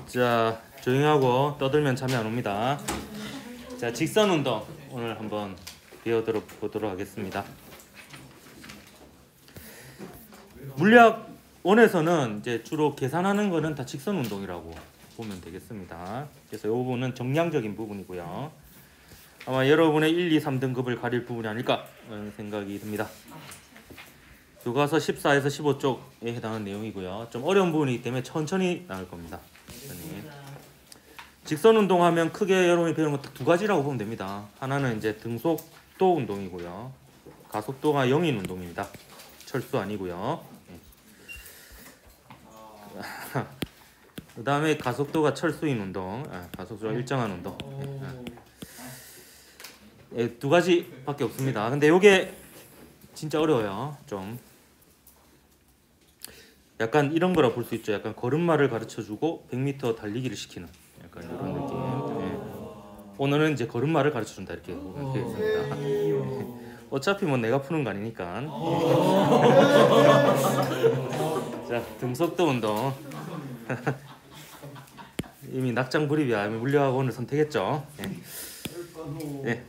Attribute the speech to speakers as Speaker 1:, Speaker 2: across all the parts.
Speaker 1: 자, 조용히 하고 떠들면 잠이 안 옵니다. 자, 직선 운동 오늘 한번 배워보도록 하겠습니다. 물리학원에서는 이제 주로 계산하는 거는 다 직선 운동이라고 보면 되겠습니다. 그래서 이 부분은 정량적인 부분이고요. 아마 여러분의 1, 2, 3등급을 가릴 부분이 아닐까 하는 생각이 듭니다. 교과서 14에서 15쪽에 해당하는 내용이고요. 좀 어려운 부분이기 때문에 천천히 나올 겁니다. 직선 운동하면 크게 여러분이 배우는 건 두 가지라고 보면 됩니다. 하나는 이제 등속도 운동이고요. 가속도가 0인 운동입니다. 철수 아니고요. 그 다음에 가속도가 철수인 운동, 가속도가 일정한 운동. 두 가지밖에 없습니다. 근데 이게 진짜 어려워요. 좀 약간 이런 거라 볼 수 있죠. 약간 걸음마를 가르쳐주고 100m 달리기를 시키는 약간 이런 느낌. 오늘은 이제 걸음마를 가르쳐준다 이렇게 보면 되겠습니다. 어차피 뭐 내가 푸는 거 아니니까. 자, 등속도 운동. 이미 낙장불입이야. 이미 물리학원을 선택했죠. 네.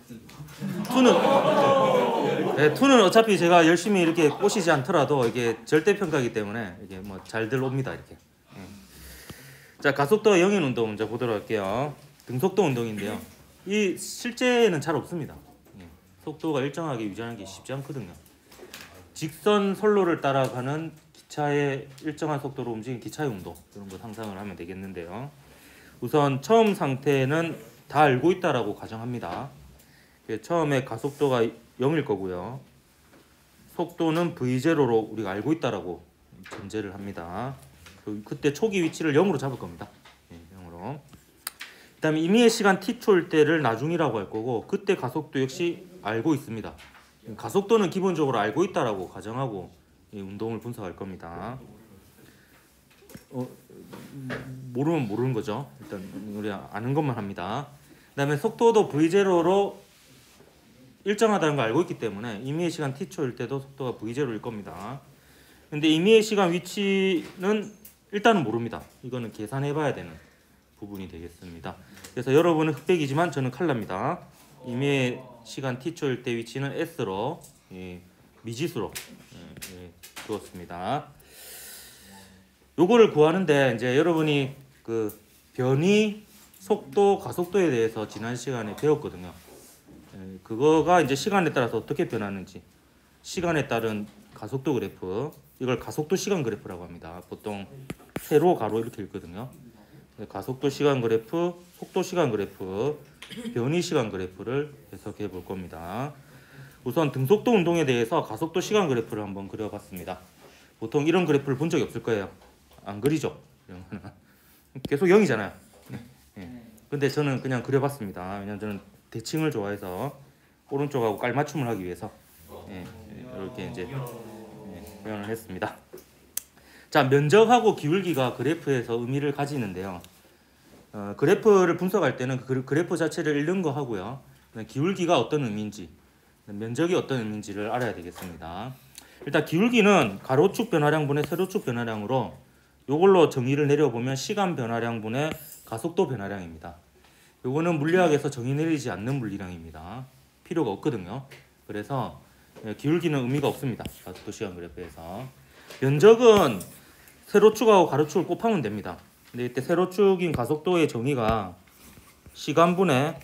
Speaker 1: 투는 어차피 제가 열심히 이렇게 꼬시지 않더라도 이게 절대평가이기 때문에 이게 뭐 잘들 옵니다 이렇게. 자, 가속도가 0인 운동 먼저 보도록 할게요. 등속도 운동인데요. 이 실제는 잘 없습니다. 속도가 일정하게 유지하는 게 쉽지 않거든요. 직선 선로를 따라가는 기차의 일정한 속도로 움직이는 기차의 운동 이런 거 상상을 하면 되겠는데요. 우선 처음 상태는 다 알고 있다라고 가정합니다. 처음에 가속도가 0일 거고요. 속도는 V0로 우리가 알고 있다라고 전제를 합니다. 그때 초기 위치를 0으로 잡을 겁니다. 0으로. 그 다음에 임의의 시간 t초일 때를 나중이라고 할 거고 그때 가속도 역시 알고 있습니다. 가속도는 기본적으로 알고 있다라고 가정하고 이 운동을 분석할 겁니다. 모르면 모르는 거죠. 일단 우리 아는 것만 합니다. 그 다음에 속도도 V0로 일정하다는 걸 알고 있기 때문에 임의의 시간 t초일 때도 속도가 V0일 겁니다. 근데 임의의 시간 위치는 일단은 모릅니다. 이거는 계산해 봐야 되는 부분이 되겠습니다. 그래서 여러분은 흑백이지만 저는 칼라입니다. 임의의 시간 t초일 때 위치는 S로 미지수로 두었습니다. 요거를 구하는데 이제 여러분이 그 변이 속도, 가속도에 대해서 지난 시간에 배웠거든요. 그거가 이제 시간에 따라서 어떻게 변하는지, 시간에 따른 가속도 그래프, 이걸 가속도 시간 그래프라고 합니다. 보통 세로 가로 이렇게 읽거든요. 가속도 시간 그래프, 속도 시간 그래프, 변이 시간 그래프를 해석해 볼 겁니다. 우선 등속도 운동에 대해서 가속도 시간 그래프를 한번 그려봤습니다. 보통 이런 그래프를 본 적이 없을 거예요. 안 그리죠? 계속 0이잖아요. 근데 저는 그냥 그려봤습니다. 왜냐면 저는 대칭을 좋아해서 오른쪽하고 깔맞춤을 하기 위해서 이렇게 이제 표현을 했습니다. 자, 면적하고 기울기가 그래프에서 의미를 가지는데요. 그래프를 분석할 때는 그 그래프 자체를 읽는 거 하고요. 기울기가 어떤 의미인지, 면적이 어떤 의미인지를 알아야 되겠습니다. 일단 기울기는 가로축 변화량분의 세로축 변화량으로 이걸로 정의를 내려보면 시간 변화량분의 가속도 변화량입니다. 요거는 물리학에서 정의 내리지 않는 물리량입니다. 필요가 없거든요. 그래서 기울기는 의미가 없습니다. 가속도 시간 그래프에서. 면적은 세로축하고 가로축을 곱하면 됩니다. 근데 이때 세로축인 가속도의 정의가 시간분의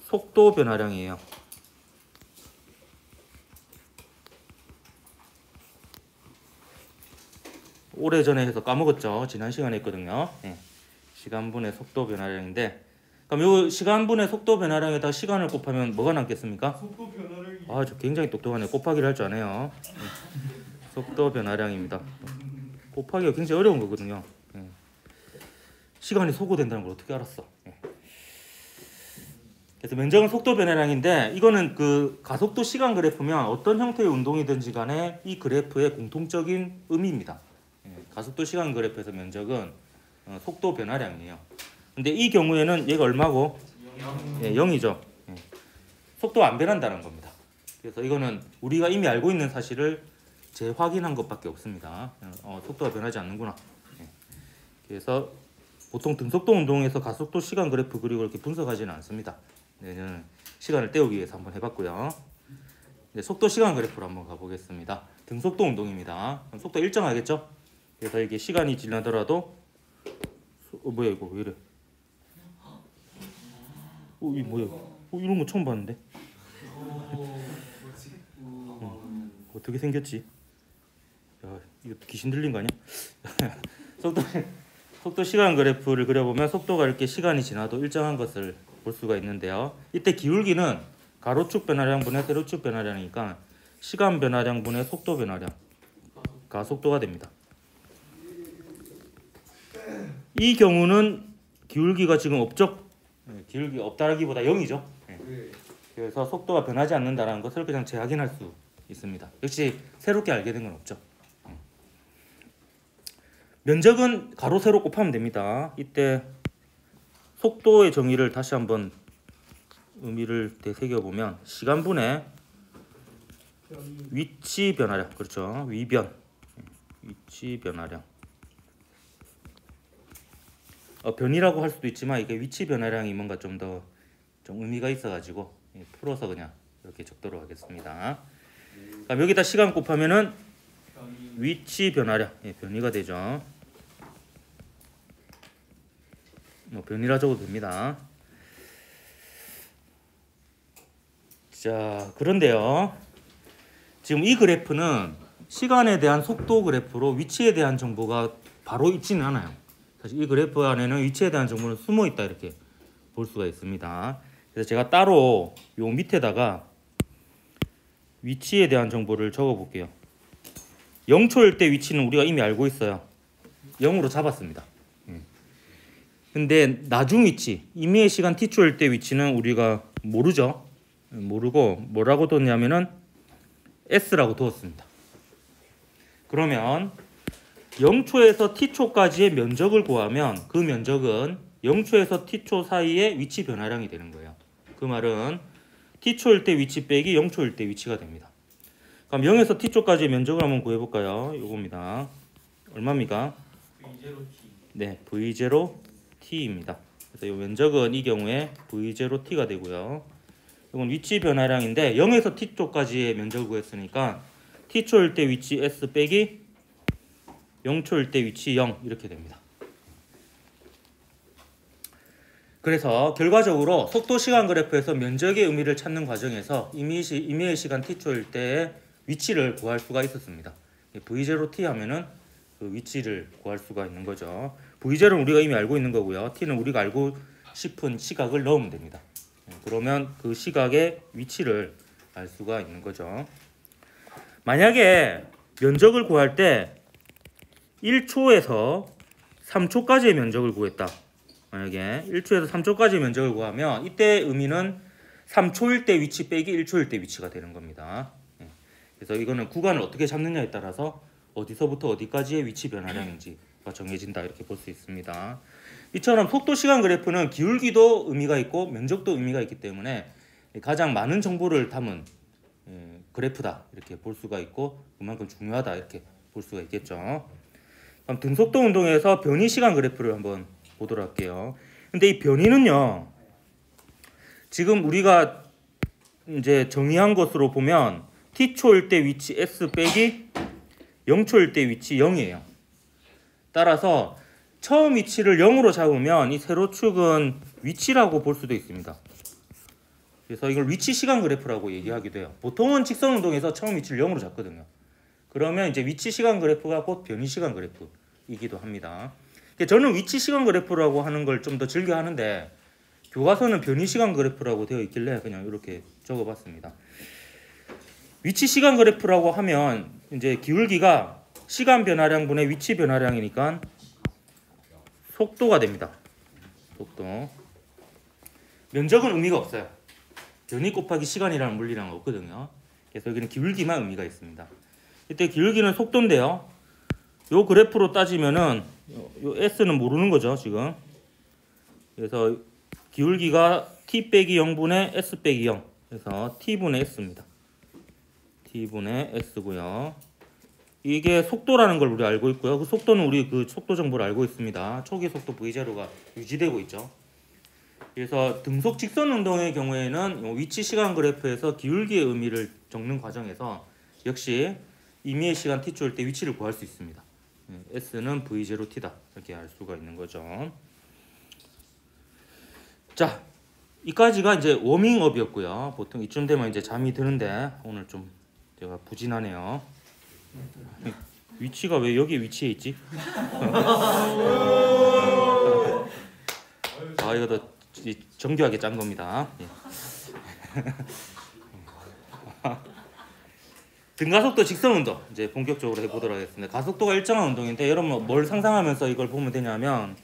Speaker 1: 속도 변화량이에요. 오래전에 해서 까먹었죠. 지난 시간에 했거든요. 시간분의 속도 변화량인데, 그럼 요 시간분의 속도 변화량에다 시간을 곱하면 뭐가 남겠습니까?
Speaker 2: 속도 변화량이.
Speaker 1: 저 굉장히 똑똑하네요. 곱하기를 할 줄 아네요. 속도 변화량입니다. 곱하기가 굉장히 어려운 거거든요. 시간이 소거된다는 걸 어떻게 알았어? 그래서 면적은 속도 변화량인데 이거는 그 가속도 시간 그래프면 어떤 형태의 운동이든지 간에 이 그래프의 공통적인 의미입니다. 가속도 시간 그래프에서 면적은 속도 변화량이에요. 근데 이 경우에는 얘가 얼마고? 0이죠. 속도가 안 변한다는 겁니다. 그래서 이거는 우리가 이미 알고 있는 사실을 재확인한 것밖에 없습니다. 속도가 변하지 않는구나. 그래서 보통 등속도 운동에서 가속도 시간 그래프 그리고 이렇게 분석하지는 않습니다. 네, 저는 시간을 때우기 위해서 한번 해봤고요. 네, 속도 시간 그래프로 한번 가보겠습니다. 등속도 운동입니다. 그럼 속도 일정하겠죠? 그래서 이게 시간이 지나더라도 뭐야 이거 왜 이래? 이 뭐야? 이런 거 처음 봤는데. 어떻게 생겼지? 야, 이거 귀신 들린 거 아니야? 속도 시간 그래프를 그려보면 속도가 이렇게 시간이 지나도 일정한 것을 볼 수가 있는데요. 이때 기울기는 가로축 변화량분의 세로축 변화량이니까 시간 변화량분의 속도 변화량 가속도가 됩니다. 이 경우는 기울기가 지금 없죠? 기울기 없다라기보다 0이죠. 그래서 속도가 변하지 않는다는 것을 그냥 재확인할 수 있습니다. 역시 새롭게 알게 된 건 없죠. 면적은 가로 세로 곱하면 됩니다. 이때 속도의 정의를 다시 한번 의미를 되새겨 보면 시간분의 위치 변화량, 그렇죠? 위변, 위치 변화량. 변이라고 할 수도 있지만 이게 위치 변화량이 뭔가 좀 더 좀 의미가 있어가지고 풀어서 그냥 이렇게 적도록 하겠습니다. 그럼 여기다 시간 곱하면은 위치 변화량, 변이가 되죠. 변이라 적어도 됩니다. 자, 그런데요. 지금 이 그래프는 시간에 대한 속도 그래프로 위치에 대한 정보가 바로 있지는 않아요. 사실 이 그래프 안에는 위치에 대한 정보는 숨어 있다 이렇게 볼 수가 있습니다. 그래서 제가 따로 요 밑에다가 위치에 대한 정보를 적어 볼게요. 0초일 때 위치는 우리가 이미 알고 있어요. 0으로 잡았습니다. 근데 나중 위치, 임의의 시간 t초일 때 위치는 우리가 모르죠. 모르고 뭐라고 뒀냐면은 s라고 두었습니다. 그러면 0초에서 t초까지의 면적을 구하면 그 면적은 0초에서 t초 사이의 위치 변화량이 되는 거예요. 그 말은 t초일 때 위치 빼기 0초일 때 위치가 됩니다. 그럼 0에서 t초까지의 면적을 한번 구해볼까요? 요겁니다. 얼마입니까? 네, v0t입니다. 그래서 이 면적은 이 경우에 v0t가 되고요. 이건 위치 변화량인데 0에서 t초까지의 면적을 구했으니까 t초일 때 위치 s 빼기 0초일 때 위치 0 이렇게 됩니다. 그래서 결과적으로 속도 시간 그래프에서 면적의 의미를 찾는 과정에서 임의의 시간 t초일 때의 위치를 구할 수가 있었습니다. v0t 하면은 그 위치를 구할 수가 있는 거죠. v0는 우리가 이미 알고 있는 거고요. t는 우리가 알고 싶은 시각을 넣으면 됩니다. 그러면 그 시각의 위치를 알 수가 있는 거죠. 만약에 면적을 구할 때 1초에서 3초까지의 면적을 구했다. 만약에 1초에서 3초까지의 면적을 구하면 이때 의미는 3초일 때 위치 빼기 1초일 때 위치가 되는 겁니다. 그래서 이거는 구간을 어떻게 잡느냐에 따라서 어디서부터 어디까지의 위치 변화량인지가 정해진다 이렇게 볼 수 있습니다. 이처럼 속도 시간 그래프는 기울기도 의미가 있고 면적도 의미가 있기 때문에 가장 많은 정보를 담은 그래프다 이렇게 볼 수가 있고 그만큼 중요하다 이렇게 볼 수가 있겠죠. 그럼 등속도 운동에서 변이 시간 그래프를 한번 보도록 할게요. 근데 이 변이는요, 지금 우리가 이제 정의한 것으로 보면 t초일 때 위치 s 빼기 0초일 때 위치 0이에요. 따라서 처음 위치를 0으로 잡으면 이 세로축은 위치라고 볼 수도 있습니다. 그래서 이걸 위치 시간 그래프라고 얘기하기도 해요. 보통은 직선 운동에서 처음 위치를 0으로 잡거든요. 그러면 이제 위치 시간 그래프가 곧 변이 시간 그래프이기도 합니다. 저는 위치 시간 그래프라고 하는 걸 좀 더 즐겨 하는데 교과서는 변이 시간 그래프라고 되어 있길래 그냥 이렇게 적어봤습니다. 위치 시간 그래프라고 하면 이제 기울기가 시간 변화량분의 위치 변화량이니까 속도가 됩니다. 속도. 면적은 의미가 없어요. 변이 곱하기 시간이라는 물리량은 없거든요. 그래서 여기는 기울기만 의미가 있습니다. 이때 기울기는 속도인데요. 요 그래프로 따지면은 요 s는 모르는 거죠 지금. 그래서 기울기가 t 빼기 0분의 s 빼기 0. 그래서 t분의 s입니다. t분의 s고요. 이게 속도라는 걸 우리 알고 있고요. 그 속도는 우리 그 속도 정보를 알고 있습니다. 초기 속도 V0가 유지되고 있죠. 그래서 등속 직선 운동의 경우에는 위치 시간 그래프에서 기울기의 의미를 적는 과정에서 역시 임의의 시간 t초일 때 위치를 구할 수 있습니다. S는 V0t다 이렇게 알 수가 있는 거죠. 자, 이까지가 이제 워밍업이었고요. 보통 이쯤 되면 이제 잠이 드는데 오늘 좀 제가 부진하네요. 위치가 왜 여기 위치해 있지? 아, 이거 정교하게 짠 겁니다. 예. 등가속도 직선 운동 이제 본격적으로 해보도록 하겠습니다. 가속도가 일정한 운동인데 여러분 뭘 상상하면서 이걸 보면 되냐면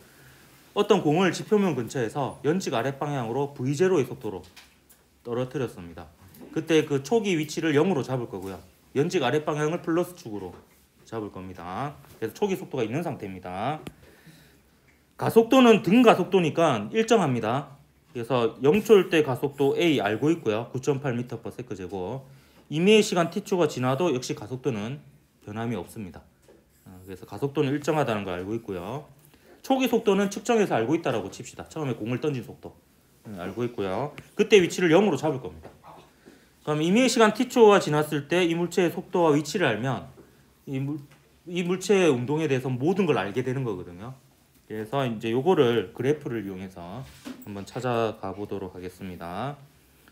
Speaker 1: 어떤 공을 지표면 근처에서 연직 아랫 방향으로 V0의 속도로 떨어뜨렸습니다. 그때 그 초기 위치를 0으로 잡을 거고요. 연직 아랫 방향을 플러스 축으로 잡을 겁니다. 그래서 초기 속도가 있는 상태입니다. 가속도는 등 가속도니까 일정합니다. 그래서 0초일 때 가속도 A 알고 있고요. 9.8m/s 제곱. 임의의 시간 t초가 지나도 역시 가속도는 변함이 없습니다. 그래서 가속도는 일정하다는 걸 알고 있고요. 초기 속도는 측정해서 알고 있다라고 칩시다. 처음에 공을 던진 속도 알고 있고요. 그때 위치를 0으로 잡을 겁니다. 그럼 임의의 시간 t초가 지났을 때 이 물체의 속도와 위치를 알면 이 물체의 운동에 대해서 모든 걸 알게 되는 거거든요. 그래서 이제 요거를 그래프를 이용해서 한번 찾아가 보도록 하겠습니다.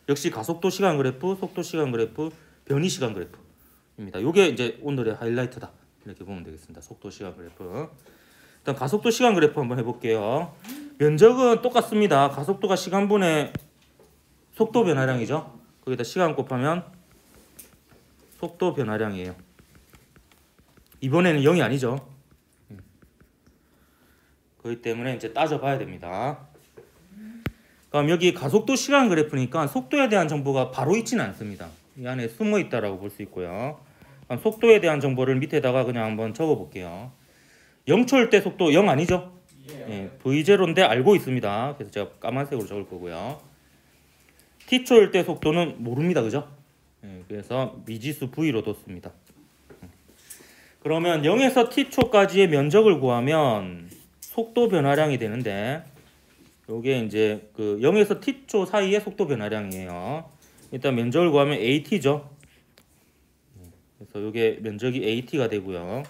Speaker 1: 역시 가속도 시간 그래프, 속도 시간 그래프, 변이 시간 그래프입니다. 요게 이제 오늘의 하이라이트다. 이렇게 보면 되겠습니다. 속도 시간 그래프. 일단 가속도 시간 그래프 한번 해볼게요. 면적은 똑같습니다. 가속도가 시간분의 속도 변화량이죠. 거기다 시간 곱하면 속도 변화량이에요. 이번에는 0이 아니죠. 그렇기 때문에 이제 따져봐야 됩니다. 그럼 여기 가속도 시간 그래프니까 속도에 대한 정보가 바로 있지는 않습니다. 이 안에 숨어 있다라고 볼 수 있고요. 그럼 속도에 대한 정보를 밑에다가 그냥 한번 적어볼게요. 0초일 때 속도 0 아니죠? 예, V0인데 알고 있습니다. 그래서 제가 까만색으로 적을 거고요. t초일 때 속도는 모릅니다. 그죠? 예, 그래서 미지수 V로 뒀습니다. 그러면 0에서 t초까지의 면적을 구하면 속도 변화량이 되는데 요게 이제 그 0에서 t초 사이의 속도 변화량이에요. 일단 면적을 구하면 at죠. 그래서 요게 면적이 at가 되고요.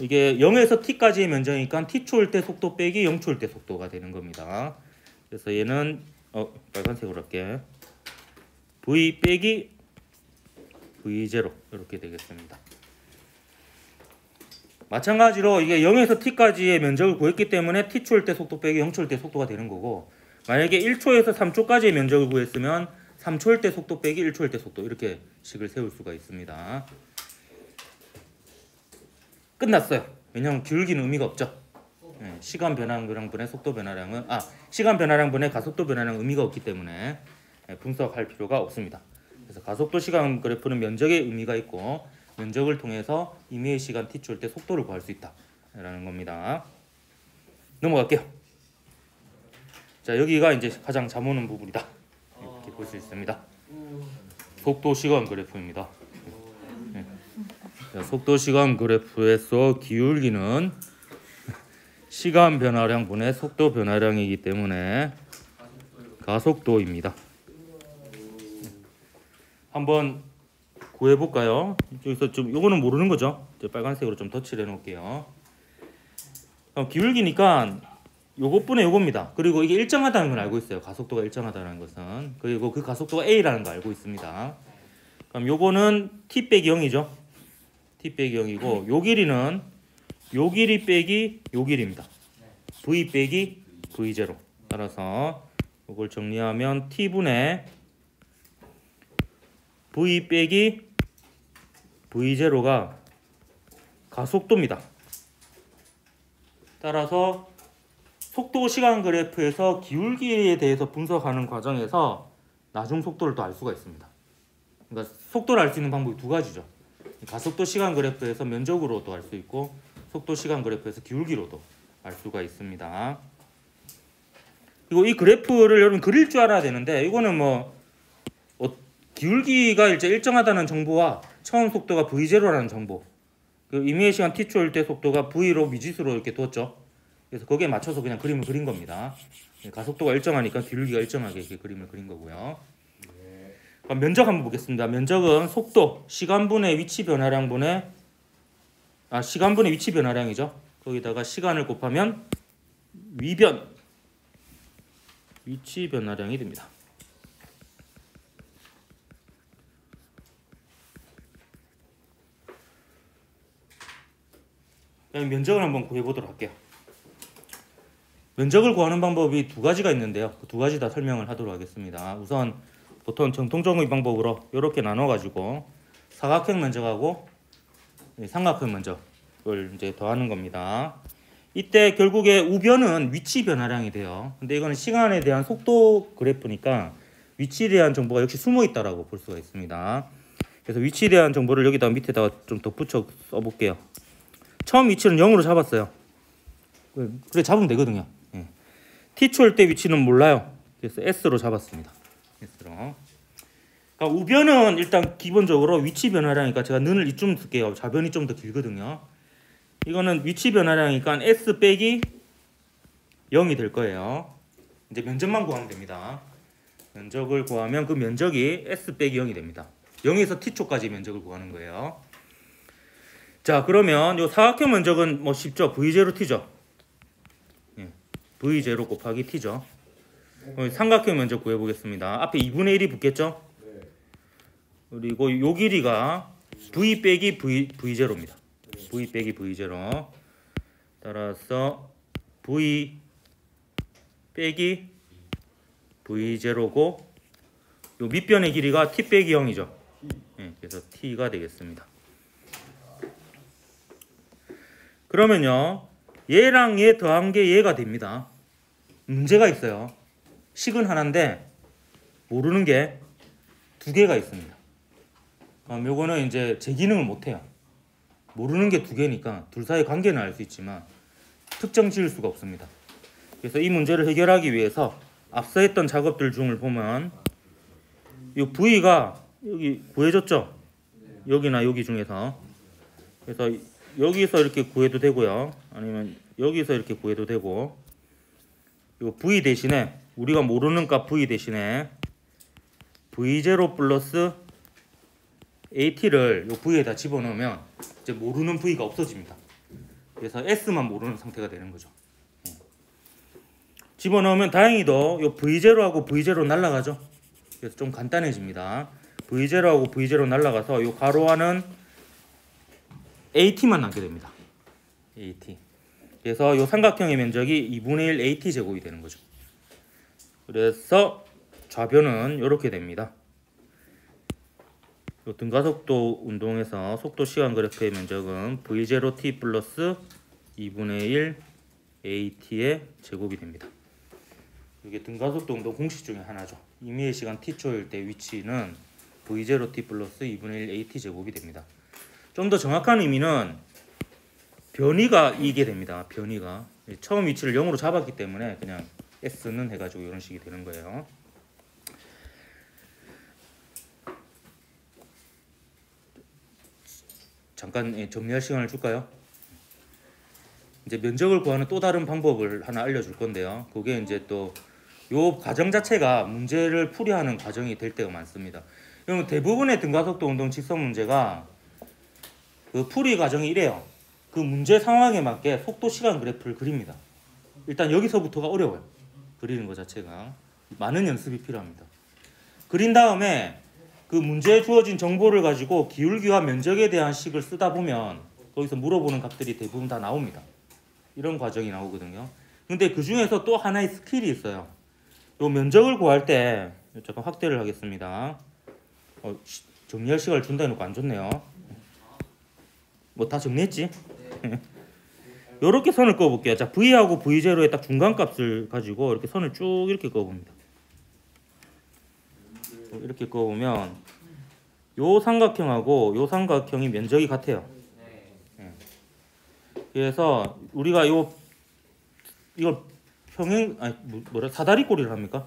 Speaker 1: 이게 0에서 t까지의 면적이니까 t초일 때 속도 빼기 0초일 때 속도가 되는 겁니다. 그래서 얘는 빨간색으로 할게. v 빼기 v0 이렇게 되겠습니다. 마찬가지로 이게 0에서 t까지의 면적을 구했기 때문에 t초일 때 속도 빼기 0초일 때 속도가 되는 거고, 만약에 1초에서 3초까지의 면적을 구했으면 3초일 때 속도 빼기 1초일 때 속도 이렇게 식을 세울 수가 있습니다. 끝났어요. 왜냐하면 기울기는 의미가 없죠. 시간 변화량분의 속도 변화량은 시간 변화량분의 가속도 변화량 의미가 없기 때문에 분석할 필요가 없습니다. 그래서 가속도 시간 그래프는 면적의 의미가 있고 면적을 통해서 임의의 시간 t초일 때 속도를 구할 수 있다라는 겁니다. 넘어갈게요. 자, 여기가 이제 가장 잠 오는 부분이다. 이렇게 볼 수 있습니다. 속도 시간 그래프입니다. 자, 속도 시간 그래프에서 기울기는 시간 변화량 분의 속도 변화량이기 때문에 가속도입니다. 한번 구해볼까요? 여기서 좀 요거는 모르는 거죠. 빨간색으로 좀 덧칠해 놓을게요. 기울기니까 요것분의 요겁니다. 그리고 이게 일정하다는 걸 알고 있어요. 가속도가 일정하다는 것은. 그리고 그 가속도가 a라는 걸 알고 있습니다. 그럼 요거는 t 빼기 0이죠. t 빼기 0이고 요 길이는 요 길이 빼기 요 길입니다. v 빼기 v0. 따라서 요걸 정리하면 t분의 v 빼기 v0가 가속도입니다. 따라서 속도 시간 그래프에서 기울기에 대해서 분석하는 과정에서 나중 속도를 또 알 수가 있습니다. 그러니까 속도를 알 수 있는 방법이 두 가지죠. 가속도 시간 그래프에서 면적으로도 알 수 있고 속도 시간 그래프에서 기울기로도 알 수가 있습니다. 그리고 이 그래프를 여러분 그릴 줄 알아야 되는데 이거는 기울기가 이제 일정하다는 정보와 처음 속도가 v0라는 정보 그 임의의 시간 t초일 때 속도가 v로 미지수로 이렇게 뒀죠. 그래서 거기에 맞춰서 그냥 그림을 그린 겁니다. 가속도가 일정하니까 기울기가 일정하게 이렇게 그림을 그린 거고요. 그럼 면적 한번 보겠습니다. 면적은 속도, 시간분의 위치 변화량분의 시간분의 위치 변화량이죠. 거기다가 시간을 곱하면 위변 위치 변화량이 됩니다. 면적을 한번 구해보도록 할게요. 면적을 구하는 방법이 두 가지가 있는데요. 그 두 가지 다 설명을 하도록 하겠습니다. 우선 보통 정통적인 방법으로 이렇게 나눠가지고 사각형 면적하고 삼각형 면적을 이제 더하는 겁니다. 이때 결국에 우변은 위치 변화량이 돼요. 근데 이거는 시간에 대한 속도 그래프니까 위치에 대한 정보가 역시 숨어 있다라고 볼 수가 있습니다. 그래서 위치에 대한 정보를 여기다 밑에다가 좀 덧붙여 써볼게요. 처음 위치는 0으로 잡았어요. 그래 잡으면 되거든요. t초일 때 위치는 몰라요. 그래서 s로 잡았습니다. s로. 그러니까 우변은 일단 기본적으로 위치 변화량이니까 제가 는을 이쯤 쓸게요. 좌변이 좀 더 길거든요. 이거는 위치 변화량이니까 s 빼기 0이 될 거예요. 이제 면적만 구하면 됩니다. 면적을 구하면 그 면적이 s 빼기 0이 됩니다. 0에서 t초까지 면적을 구하는 거예요. 자, 그러면 요 사각형 면적은 뭐 쉽죠. v0 t죠. v0 곱하기 t죠. 삼각형 면적 구해보겠습니다. 앞에 2분의 1이 붙겠죠. 그리고 요 길이가 v 빼기 v0입니다. v 빼기 v0 따라서 v 빼기 v0고 요 밑변의 길이가 t 빼기 0이죠. 그래서 t가 되겠습니다. 그러면요 얘랑 얘 더한 게 얘가 됩니다. 문제가 있어요. 식은 하나인데 모르는 게 두 개가 있습니다. 요거는 이제 제 기능을 못해요. 모르는 게 두 개니까 둘 사이 관계는 알 수 있지만 특정 지을 수가 없습니다. 그래서 이 문제를 해결하기 위해서 앞서 했던 작업들 중을 보면 이 V가 여기 구해졌죠? 여기나 여기 중에서. 그래서 여기서 이렇게 구해도 되고요. 아니면 여기서 이렇게 구해도 되고 이 V 대신에 우리가 모르는 값 V 대신에 V0 플러스 AT를 이 V에다 집어넣으면 이제 모르는 V가 없어집니다. 그래서 S만 모르는 상태가 되는 거죠. 집어넣으면 다행히도 이 V0하고 V0 날라가죠. 그래서 좀 간단해집니다. V0하고 V0 날라가서 이 가로하는 AT만 남게 됩니다. AT. 그래서 이 삼각형의 면적이 2분의 1 AT 제곱이 되는 거죠. 그래서 좌변은 이렇게 됩니다. 이 등가속도 운동에서 속도 시간 그래프의 면적은 V0T 플러스 2분의 1 AT의 제곱이 됩니다. 이게 등가속도 운동 공식 중에 하나죠. 임의의 시간 t초일 때 위치는 V0T 플러스 2분의 1 AT 제곱이 됩니다. 좀 더 정확한 의미는 변이가 이게 됩니다. 변이가 처음 위치를 0으로 잡았기 때문에 그냥 S는 해가지고 이런 식이 되는 거예요. 잠깐 정리할 시간을 줄까요? 이제 면적을 구하는 또 다른 방법을 하나 알려줄 건데요. 그게 이제 또 요 과정 자체가 문제를 풀이하는 과정이 될 때가 많습니다. 그러면 대부분의 등가속도 운동 직선 문제가 그 풀이 과정이 이래요. 그 문제 상황에 맞게 속도 시간 그래프를 그립니다. 일단 여기서부터가 어려워요. 그리는 것 자체가 많은 연습이 필요합니다. 그린 다음에 그 문제에 주어진 정보를 가지고 기울기와 면적에 대한 식을 쓰다 보면 거기서 물어보는 값들이 대부분 다 나옵니다. 이런 과정이 나오거든요. 근데 그 중에서 또 하나의 스킬이 있어요. 요 면적을 구할 때 잠깐 확대를 하겠습니다. 정리할 시간을 준다 해놓고 안 줬네요. 뭐 다 정리했지? 요렇게 선을 그어볼게요. 자, V하고 V0의 딱 중간값을 가지고 이렇게 선을 쭉 이렇게 그어봅니다. 이렇게 그어보면 요 삼각형하고 요 삼각형이 면적이 같아요. 그래서 우리가 이걸 사다리꼴이라 합니까?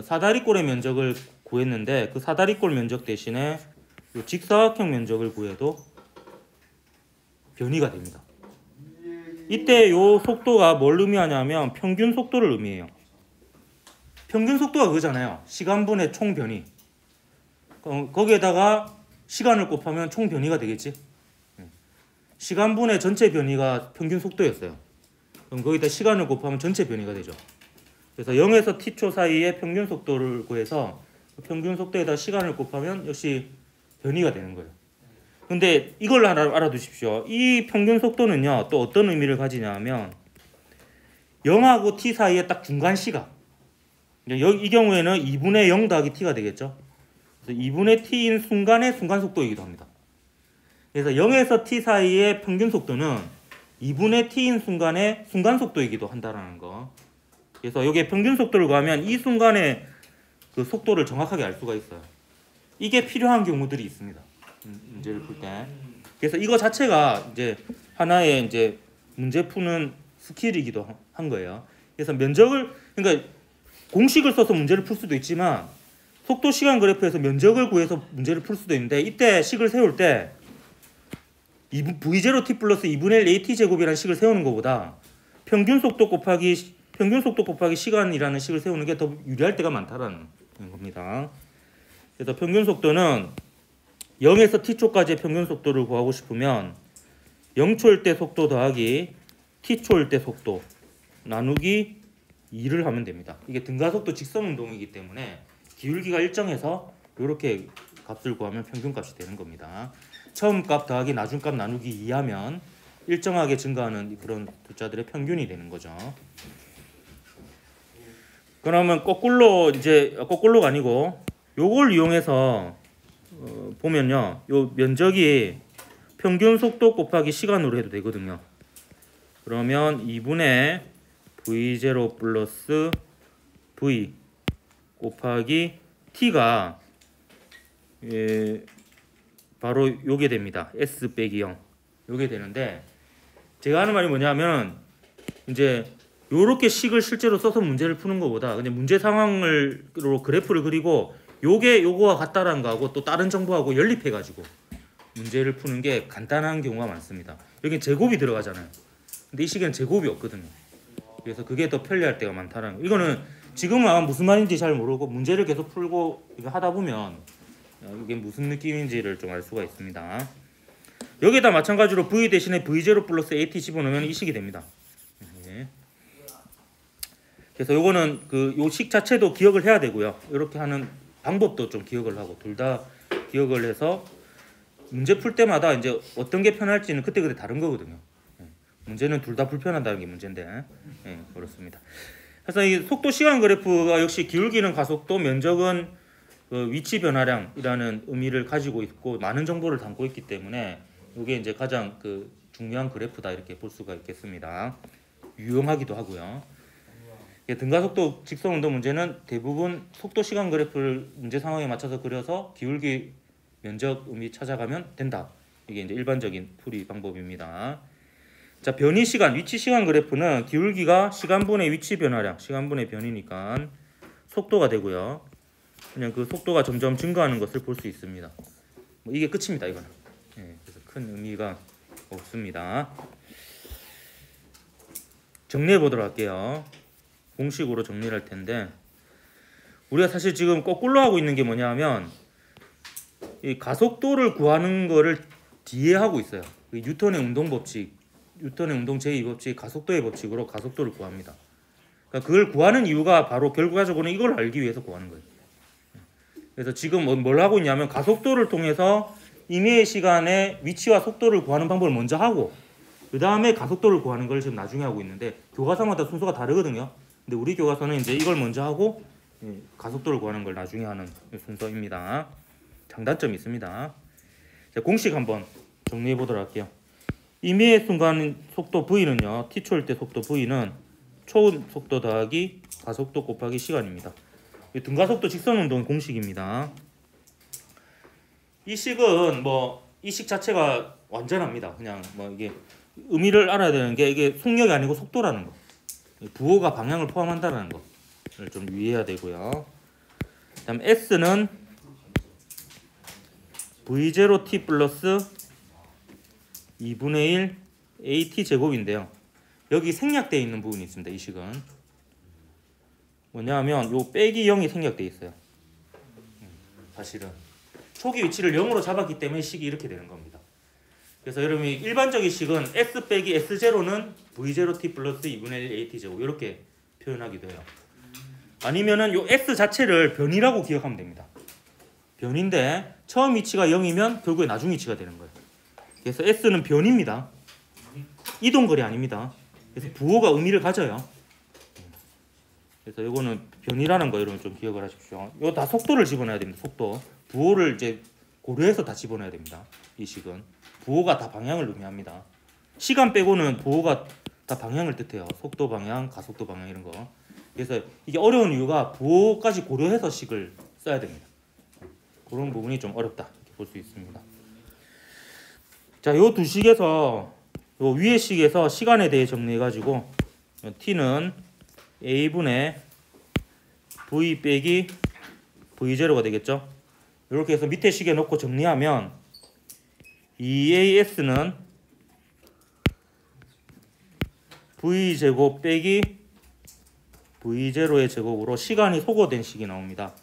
Speaker 1: 사다리꼴의 면적을 구했는데 그 사다리꼴 면적 대신에 요 직사각형 면적을 구해도 변이가 됩니다. 이때 요 속도가 뭘 의미하냐면 평균 속도를 의미해요. 평균 속도가 그거잖아요. 시간분의 총 변이. 거기에다가 시간을 곱하면 총 변이가 되겠지. 시간분의 전체 변이가 평균 속도였어요. 그럼 거기다 시간을 곱하면 전체 변이가 되죠. 그래서 0에서 t초 사이의 평균 속도를 구해서 평균 속도에다 시간을 곱하면 역시 변이가 되는 거예요. 근데 이걸 알아두십시오. 이 평균 속도는요, 또 어떤 의미를 가지냐면 0하고 t 사이의 딱 중간 시각. 이 경우에는 2분의 0 더하기 t가 되겠죠. 그래서 2분의 t인 순간의 순간 속도이기도 합니다. 그래서 0에서 t 사이의 평균 속도는 2분의 t인 순간의 순간 속도이기도 한다라는 거. 그래서 여기에 평균 속도를 구하면 이 순간의 그 속도를 정확하게 알 수가 있어요. 이게 필요한 경우들이 있습니다. 문제를 풀 때. 그래서 이거 자체가 이제 하나의 이제 문제 푸는 스킬이기도 한 거예요. 그래서 면적을, 그러니까 공식을 써서 문제를 풀 수도 있지만 속도 시간 그래프에서 면적을 구해서 문제를 풀 수도 있는데, 이때 식을 세울 때 v0t 플러스 2분의 1 at 제곱이라는 식을 세우는 것보다 평균 속도 곱하기 시간이라는 식을 세우는 게 더 유리할 때가 많다라는 겁니다. 그래서 평균 속도는 0에서 t초까지의 평균 속도를 구하고 싶으면 0초일 때 속도 더하기 t초일 때 속도 나누기 2를 하면 됩니다. 이게 등가속도 직선 운동이기 때문에 기울기가 일정해서 이렇게 값을 구하면 평균값이 되는 겁니다. 처음 값 더하기 나중 값 나누기 2 하면 일정하게 증가하는 그런 숫자들의 평균이 되는 거죠. 그러면 거꾸로가 아니고 요걸 이용해서 보면요, 요 면적이 평균 속도 곱하기 시간으로 해도 되거든요. 그러면 2분의 v0 플러스 v 곱하기 t가 바로 요게 됩니다. s 빼기 0 요게 되는데, 제가 하는 말이 뭐냐면 이제 요렇게 식을 실제로 써서 문제를 푸는 것보다 그냥 문제 상황으로 그래프를 그리고 요게 요거와 같다라는 거하고 또 다른 정보하고 연립해 가지고 문제를 푸는 게 간단한 경우가 많습니다. 여긴 제곱이 들어가잖아요. 근데 이 식에는 제곱이 없거든요. 그래서 그게 더 편리할 때가 많다는 거. 이거는 지금은 아마 무슨 말인지 잘 모르고 문제를 계속 풀고 이거 하다 보면 이게 무슨 느낌인지를 좀 알 수가 있습니다. 여기에다 마찬가지로 v 대신에 v0 플러스 at 집어넣으면 이 식이 됩니다. 그래서 요거는 요 식 자체도 기억을 해야 되고요. 이렇게 하는 방법도 좀 기억을 하고, 둘 다 기억을 해서 문제 풀 때마다 이제 어떤 게 편할지는 그때그때 다른 거거든요. 문제는 둘 다 불편하다는 게 문제인데, 그렇습니다. 그래서 이 속도 시간 그래프가 역시 기울기는 가속도, 면적은 그 위치 변화량이라는 의미를 가지고 있고 많은 정보를 담고 있기 때문에 이게 이제 가장 그 중요한 그래프다 이렇게 볼 수가 있겠습니다. 유용하기도 하고요. 등가속도 직선운동 문제는 대부분 속도 시간 그래프를 문제 상황에 맞춰서 그려서 기울기 면적 의미 찾아가면 된다. 이게 이제 일반적인 풀이 방법입니다. 자, 변이 시간, 위치 시간 그래프는 기울기가 시간분의 위치 변화량, 시간분의 변이니까 속도가 되고요. 그냥 그 속도가 점점 증가하는 것을 볼 수 있습니다. 뭐 이게 끝입니다, 이거는. 그래서 큰 의미가 없습니다. 정리해 보도록 할게요. 공식으로 정리를 할 텐데, 우리가 사실 지금 거꾸로 하고 있는 게 뭐냐면 이 가속도를 구하는 거를 뒤에 하고 있어요. 뉴턴의 운동 법칙, 뉴턴의 운동 제2법칙, 가속도의 법칙으로 가속도를 구합니다. 그러니까 그걸 구하는 이유가 바로 결과적으로는 이걸 알기 위해서 구하는 거예요. 그래서 지금 뭘 하고 있냐면 가속도를 통해서 임의의 시간에 위치와 속도를 구하는 방법을 먼저 하고 그 다음에 가속도를 구하는 걸 지금 나중에 하고 있는데, 교과서마다 순서가 다르거든요. 근데 우리 교과서는 이제 이걸 먼저 하고 가속도를 구하는 걸 나중에 하는 순서입니다. 장단점이 있습니다. 자, 공식 한번 정리해 보도록 할게요. 임의의 순간 속도 v는요, t초일 때 속도 v는 초음 속도 더하기 가속도 곱하기 시간입니다. 등가속도 직선운동 공식입니다. 이 식은 이 식 자체가 완전합니다. 그냥 이게 의미를 알아야 되는 게 이게 속력이 아니고 속도라는 거. 부호가 방향을 포함한다는 거를 좀 유의해야 되고요. 그다음 S는 V0t 플러스 2분의 1 AT 제곱인데요. 여기 생략되어 있는 부분이 있습니다. 이 식은 뭐냐면 요 빼기 0이 생략되어 있어요. 사실은 초기 위치를 0으로 잡았기 때문에 식이 이렇게 되는 겁니다. 그래서 여러분이 일반적인 식은 S 빼기 S0는 V0T 플러스 2분의 1 AT 제곱 이렇게 표현하기도 해요. 아니면은 요 S 자체를 변이라고 기억하면 됩니다. 변인데 처음 위치가 0이면 결국에 나중 위치가 되는 거예요. 그래서 S는 변입니다. 이동거리 아닙니다. 그래서 부호가 의미를 가져요. 그래서 이거는 변이라는 거 여러분 좀 기억을 하십시오. 이거 다 속도를 집어넣어야 됩니다. 속도. 부호를 이제 고려해서 다 집어넣어야 됩니다. 이 식은 부호가 다 방향을 의미합니다. 시간 빼고는 부호가 다 방향을 뜻해요. 속도 방향, 가속도 방향 이런 거. 그래서 이게 어려운 이유가 부호까지 고려해서 식을 써야 됩니다. 그런 부분이 좀 어렵다 이렇게 볼 수 있습니다. 자, 요 두 식에서 요 위의 식에서 시간에 대해 정리해 가지고 t는 a분의 v 빼기 v0가 되겠죠. 이렇게 해서 밑에 식에 놓고 정리하면 2as는 v제곱 빼기 v0의 제곱으로 시간이 소거된 식이 나옵니다.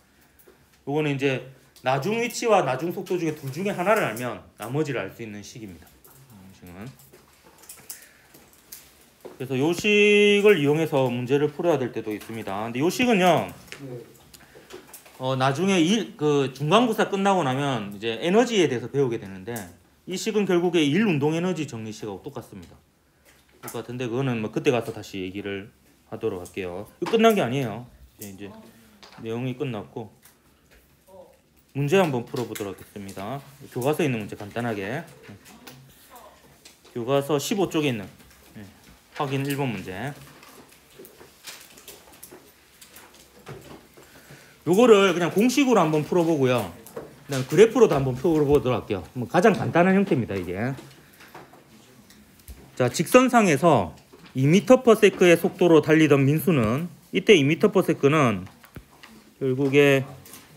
Speaker 1: 이거는 이제 나중 위치와 나중 속도 중에 둘 중에 하나를 알면 나머지를 알 수 있는 식입니다. 그래서 요 식을 이용해서 문제를 풀어야 될 때도 있습니다. 근데 요 식은요, 나중에 그 중간고사 끝나고 나면 이제 에너지에 대해서 배우게 되는데 이 식은 결국에 일 운동 에너지 정리 식하고 똑같습니다. 똑같은데 그거는 뭐 그때 가서 다시 얘기를 하도록 할게요. 이거 끝난 게 아니에요. 이제 내용이 끝났고 문제 한번 풀어보도록 하겠습니다. 교과서에 있는 문제 간단하게. 교과서 15쪽에 있는 확인 1번 문제. 요거를 그냥 공식으로 한번 풀어보고요. 그다음 그래프로도 한번 풀어보도록 할게요. 가장 간단한 형태입니다, 이게. 자, 직선상에서 2m/s의 속도로 달리던 민수는 이때 2m/s는 결국에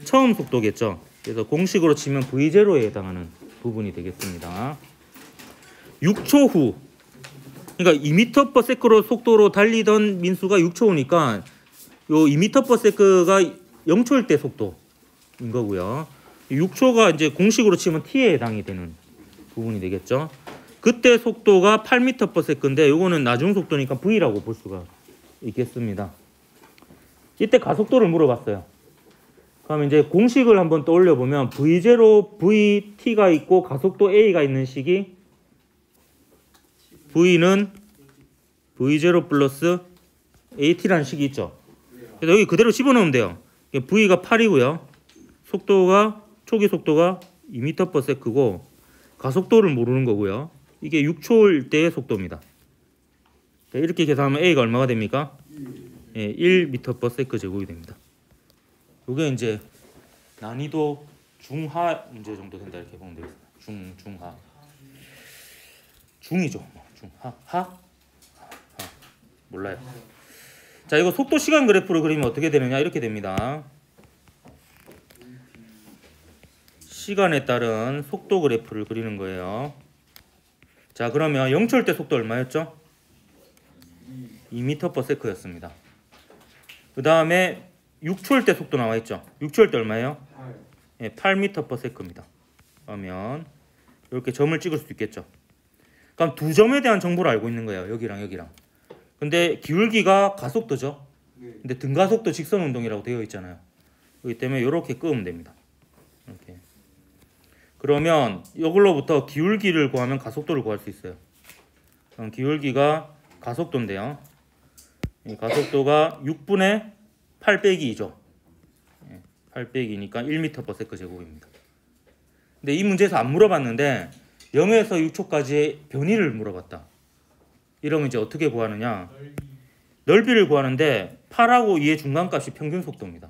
Speaker 1: 처음 속도겠죠. 그래서 공식으로 치면 V0에 해당하는 부분이 되겠습니다. 6초 후, 그러니까 2m/s로 속도로 달리던 민수가 6초 후니까 요 2m/s가 0초일 때 속도인 거고요. 6초가 이제 공식으로 치면 t에 해당이 되는 부분이 되겠죠. 그때 속도가 8m/s인데 요거는 나중 속도니까 v라고 볼 수가 있겠습니다. 이때 가속도를 물어봤어요. 그럼 이제 공식을 한번 떠올려 보면 v0, vt가 있고 가속도 a가 있는 식이 v는 v0 플러스 at라는 식이 있죠. 그래서 여기 그대로 집어넣으면 돼요. v가 8이고요. 속도가 초기 속도가 2m/s고 가속도를 모르는 거고요. 이게 6초일 때의 속도입니다. 이렇게 계산하면 a가 얼마가 됩니까? 1m/s 제곱이 됩니다. 이게 이제 난이도 중하 문제 정도 된다 이렇게 보면 되겠습니다. 중하. 중이죠. 하? 몰라요. 자, 이거 속도 시간 그래프를 그리면 어떻게 되느냐 이렇게 됩니다. 시간에 따른 속도 그래프를 그리는 거예요. 자, 그러면 0초일 때 속도 얼마였죠? 2m/s였습니다. 그 다음에 6초일 때 속도 나와 있죠. 6초일 때 얼마예요? 8m/s입니다. 그러면 이렇게 점을 찍을 수 있겠죠. 그럼 두 점에 대한 정보를 알고 있는 거예요. 여기랑 여기랑. 근데 기울기가 가속도죠. 근데 등가속도 직선 운동이라고 되어 있잖아요. 그렇기 때문에 이렇게 끄면 됩니다. 이렇게. 그러면 이걸로부터 기울기를 구하면 가속도를 구할 수 있어요. 그럼 기울기가 가속도인데요. 가속도가 6분의 8 빼기 2죠. 8 빼기니까 1m/s 제곱입니다. 근데 이 문제에서 안 물어봤는데 0에서 6초까지 변이를 물어봤다. 이러면 이제 어떻게 구하느냐? 넓이를 구하는데 8하고 2의 중간값이 평균 속도입니다.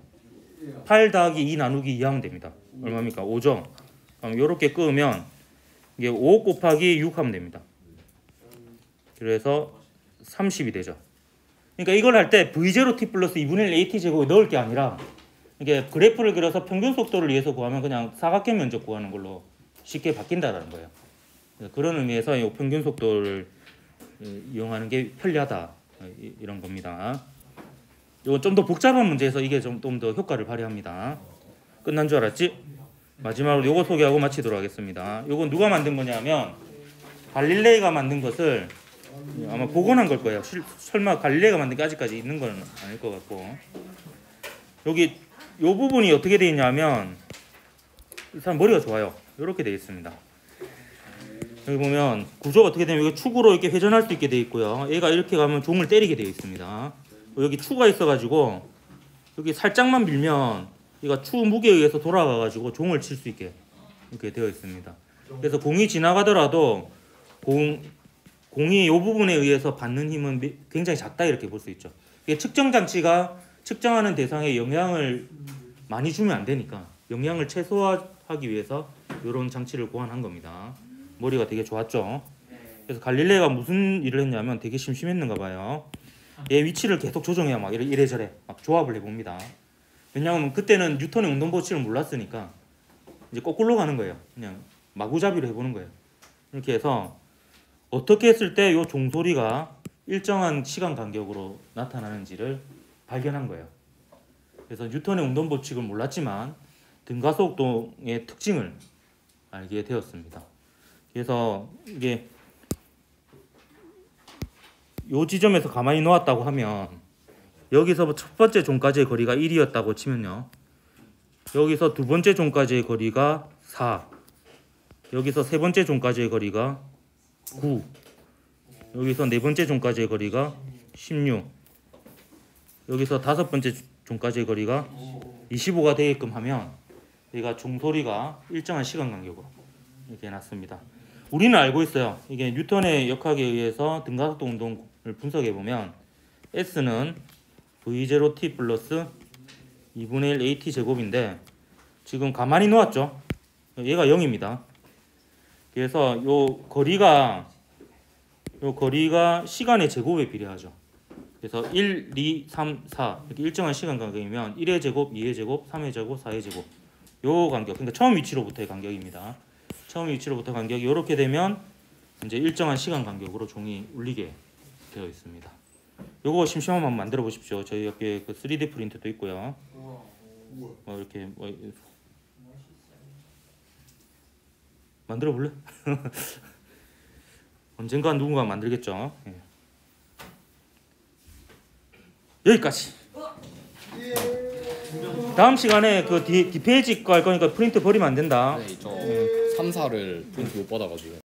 Speaker 1: 8 더하기 2 나누기 2 하면 됩니다. 얼마입니까? 5죠. 그럼 이렇게 끄면 이게 5 곱하기 6 하면 됩니다. 그래서 30이 되죠. 그러니까 이걸 할 때 V0t 플러스 2분의 1 AT 제곱에 넣을 게 아니라 이게 그래프를 그려서 평균 속도를 위해서 구하면 그냥 사각형 면적 구하는 걸로 쉽게 바뀐다는 거예요. 그런 의미에서 이 평균 속도를 이용하는 게 편리하다 이런 겁니다. 이건 좀 더 복잡한 문제에서 이게 좀 더 효과를 발휘합니다. 끝난 줄 알았지? 마지막으로 요거 소개하고 마치도록 하겠습니다. 요건 누가 만든 거냐면 갈릴레이가 만든 것을 아마 복원한 걸 거예요. 설마 갈릴레이가 만든 게 아직까지 있는 건 아닐 것 같고, 여기 요 부분이 어떻게 되어 있냐면 이 사람 머리가 좋아요. 이렇게 되어 있습니다. 여기 보면 구조가 어떻게 되면 여기 축으로 이렇게 회전할 수 있게 되어 있고요. 얘가 이렇게 가면 종을 때리게 되어 있습니다. 여기 추가 있어가지고 여기 살짝만 밀면 얘가 추 무게에 의해서 돌아가가지고 종을 칠 수 있게 이렇게 되어 있습니다. 그래서 공이 지나가더라도 공이 이 부분에 의해서 받는 힘은 굉장히 작다 이렇게 볼 수 있죠. 이게 측정 장치가 측정하는 대상에 영향을 많이 주면 안 되니까 영향을 최소화하기 위해서 이런 장치를 고안한 겁니다. 머리가 되게 좋았죠. 그래서 갈릴레이가 무슨 일을 했냐면 되게 심심했는가 봐요. 얘 위치를 계속 조정해야 막 이래저래 막 조합을 해봅니다. 왜냐하면 그때는 뉴턴의 운동 법칙을 몰랐으니까 이제 거꾸로 가는 거예요. 그냥 마구잡이로 해보는 거예요. 이렇게 해서 어떻게 했을 때 이 종소리가 일정한 시간 간격으로 나타나는지를 발견한 거예요. 그래서 뉴턴의 운동 법칙을 몰랐지만 등가속동의 특징을 알게 되었습니다. 그래서 이게 요 지점에서 가만히 놓았다고 하면 여기서 첫 번째 종까지의 거리가 1이었다고 치면요, 여기서 두 번째 종까지의 거리가 4, 여기서 세 번째 종까지의 거리가 9, 여기서 네 번째 종까지의 거리가 16, 여기서 다섯 번째 종까지의 거리가 25가 되게끔 하면 여기가 종소리가 일정한 시간 간격으로 이렇게 해놨습니다. 우리는 알고 있어요. 이게 뉴턴의 역학에 의해서 등가속도 운동을 분석해 보면 S는 V0t 플러스 2분의 1 AT 제곱인데 지금 가만히 놓았죠. 얘가 0입니다. 그래서 요 거리가 시간의 제곱에 비례하죠. 그래서 1, 2, 3, 4 이렇게 일정한 시간 간격이면 1의 제곱, 2의 제곱, 3의 제곱, 4의 제곱 요 간격, 그러니까 처음 위치로부터의 간격입니다. 처음 위치로부터 간격이 이렇게 되면 이제 일정한 시간 간격으로 종이 울리게 되어 있습니다. 요거 심심하면 한번 만들어 보십시오. 저희 옆에 그 3D 프린터도 있고요. 이렇게 만들어 볼래? 언젠가 누군가 만들겠죠. 예. 여기까지. 다음 시간에 그 디페이지 거 할 거니까 프린트 버리면 안 된다.
Speaker 2: 네, 저 3, 4를 프린트 못 받아가지고.